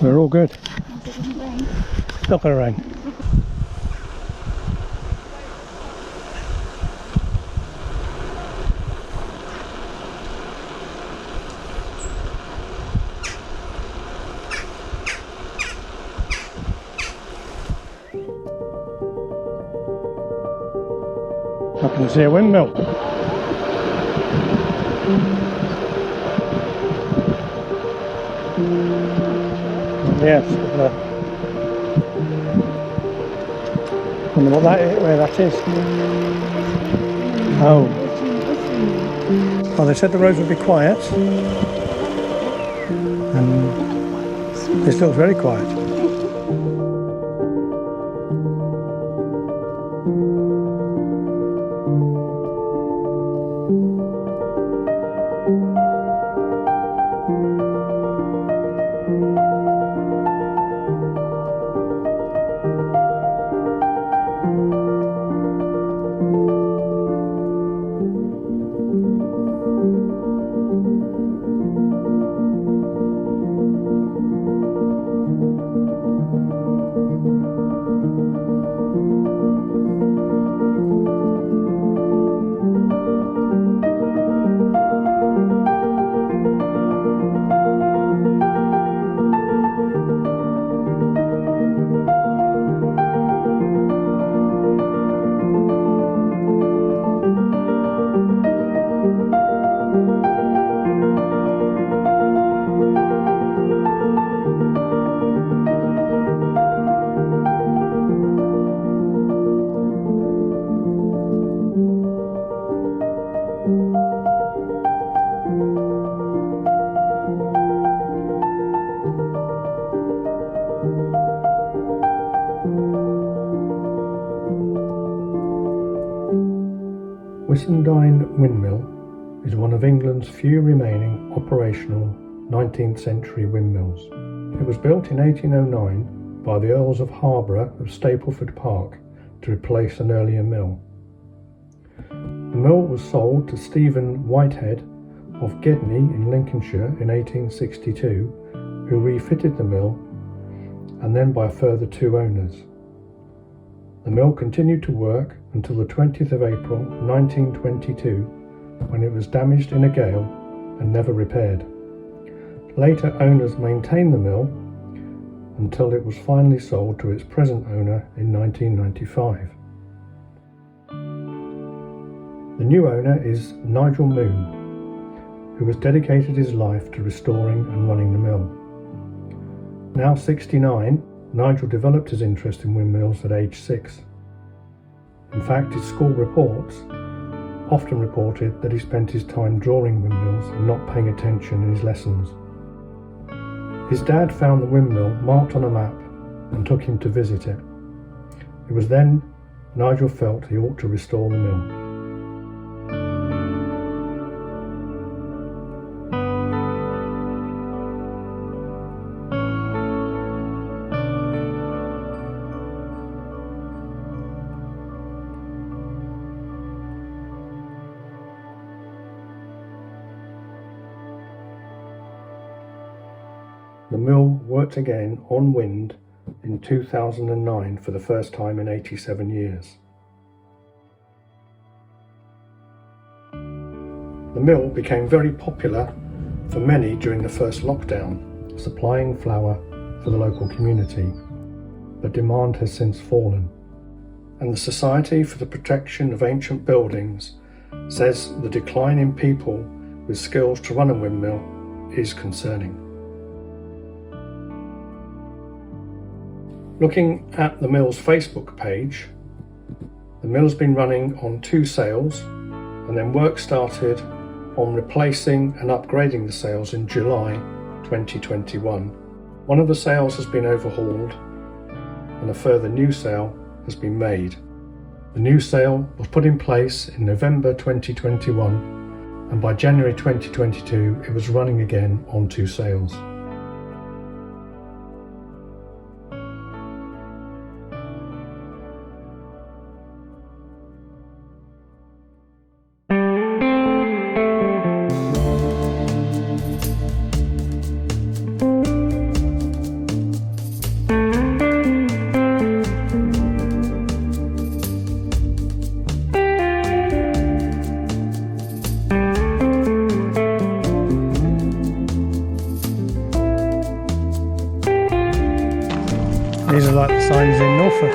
We're all good. It doesn't rain. It's not going to rain. I can see a windmill. Yes. Wonder what that is, where that is. Oh. Well, they said the roads would be quiet. And this looks very quiet. Whissendine Windmill is one of England's few remaining operational 19th century windmills. It was built in 1809 by the Earls of Harborough of Stapleford Park to replace an earlier mill. The mill was sold to Stephen Whitehead of Gedney in Lincolnshire in 1862, who refitted the mill, and then by a further two owners. The mill continued to work until the 20th of April 1922, when it was damaged in a gale and never repaired. Later owners maintained the mill until it was finally sold to its present owner in 1995. The new owner is Nigel Moon, who has dedicated his life to restoring and running the mill. Now 69, Nigel developed his interest in windmills at age 6. In fact, his school reports often reported that he spent his time drawing windmills and not paying attention in his lessons. His dad found the windmill marked on a map and took him to visit it. It was then Nigel felt he ought to restore the mill. The mill worked again on wind in 2009 for the first time in 87 years. The mill became very popular for many during the first lockdown, supplying flour for the local community, but demand has since fallen. And the Society for the Protection of Ancient Buildings says the decline in people with skills to run a windmill is concerning. Looking at the mill's Facebook page, the mill's been running on 2 sails, and then work started on replacing and upgrading the sails in July 2021. One of the sails has been overhauled and a further new sail has been made. The new sail was put in place in November 2021, and by January 2022 it was running again on 2 sails. These are like the signs in Norfolk.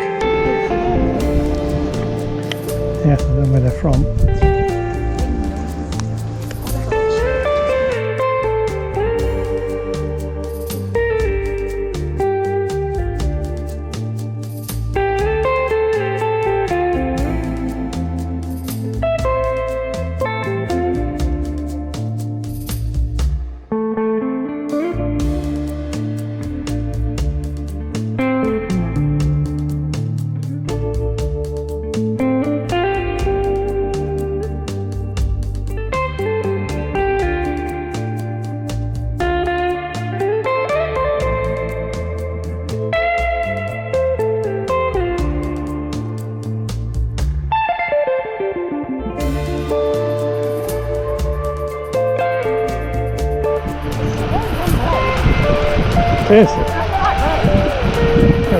Yes, I don't know where they're from. It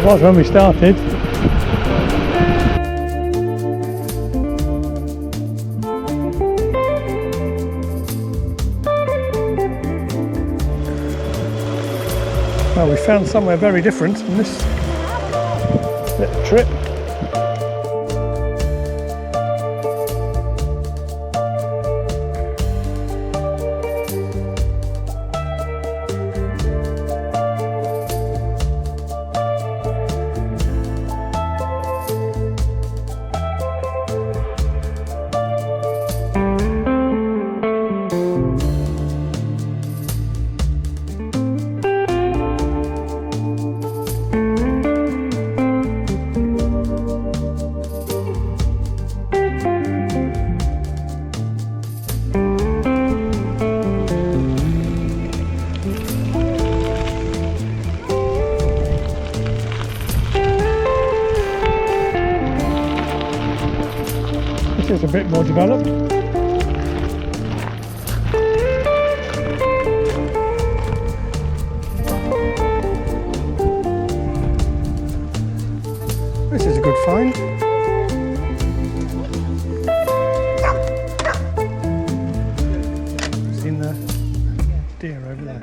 was when we started. Well, we found somewhere very different from this little trip. This is a bit more developed. This is a good find. Seen the deer over there.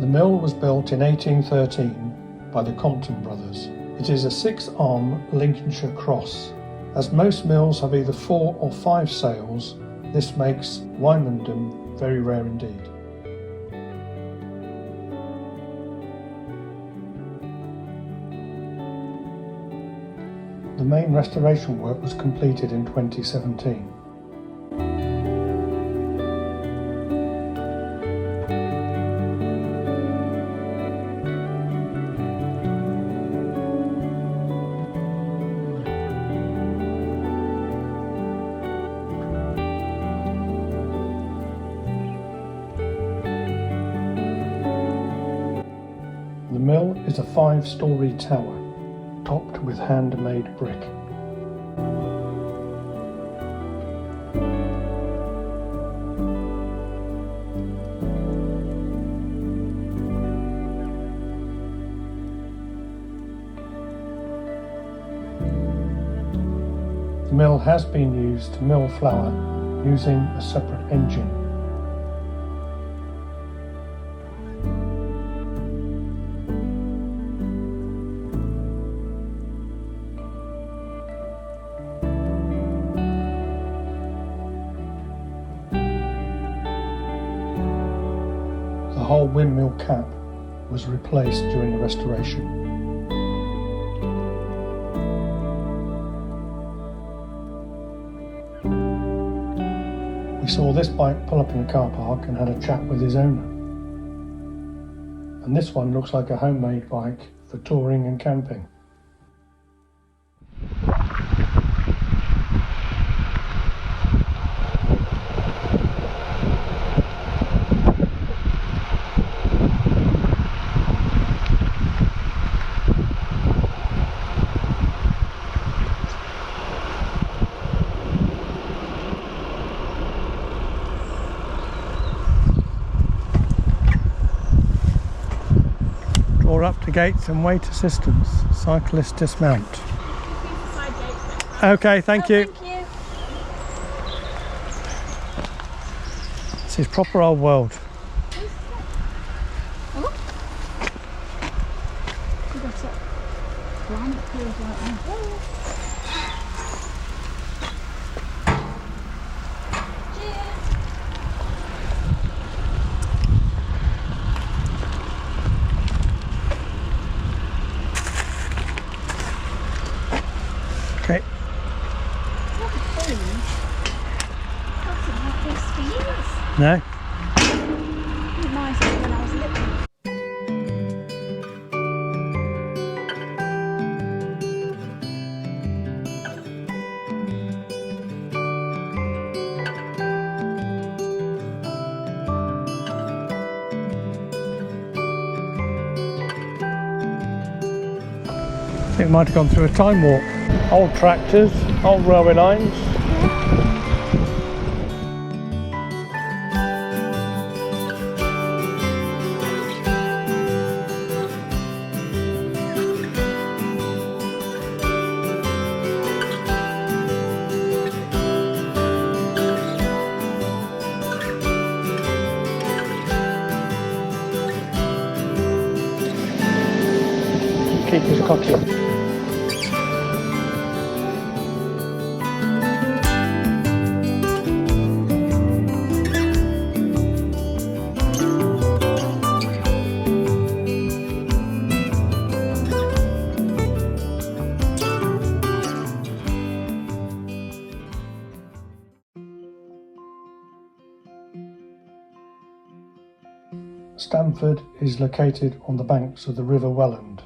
The mill was built in 1813 by the Compton brothers. It is a 6-arm Lincolnshire cross. As most mills have either 4 or 5 sails, this makes Wymondham very rare indeed. The main restoration work was completed in 2017. The mill is a 5-storey tower, topped with handmade brick. The mill has been used to mill flour using a separate engine. The whole windmill cap was replaced during the restoration. We saw this bike pull up in a car park and had a chat with his owner. And this one looks like a homemade bike for touring and camping. Draw up to gates and wait assistance. Cyclists dismount. Okay, thank you. Thank you. This is proper old world. Oh. We've got a blank here right now. Okay. No? Nice when I was little. I think we might have gone through a time warp. Old tractors, old railway lines. Keeper's cottage. Stamford is located on the banks of the River Welland,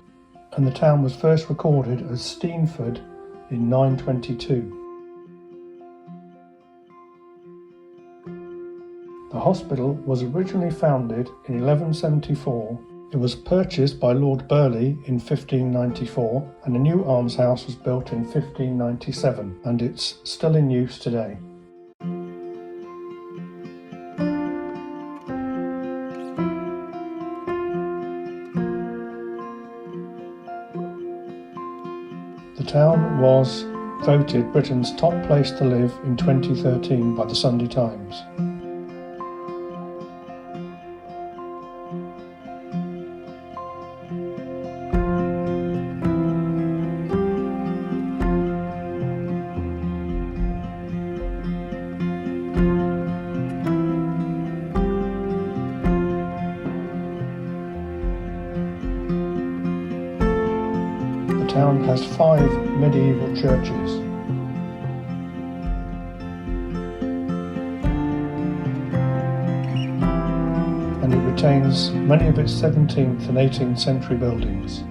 and the town was first recorded as Steenford in 922. The hospital was originally founded in 1174. It was purchased by Lord Burleigh in 1594, and a new almshouse was built in 1597, and it's still in use today. The town was voted Britain's top place to live in 2013 by the Sunday Times. The town has 5 medieval churches. And it retains many of its 17th and 18th century buildings.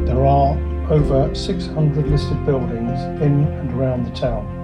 There are over 600 listed buildings in and around the town.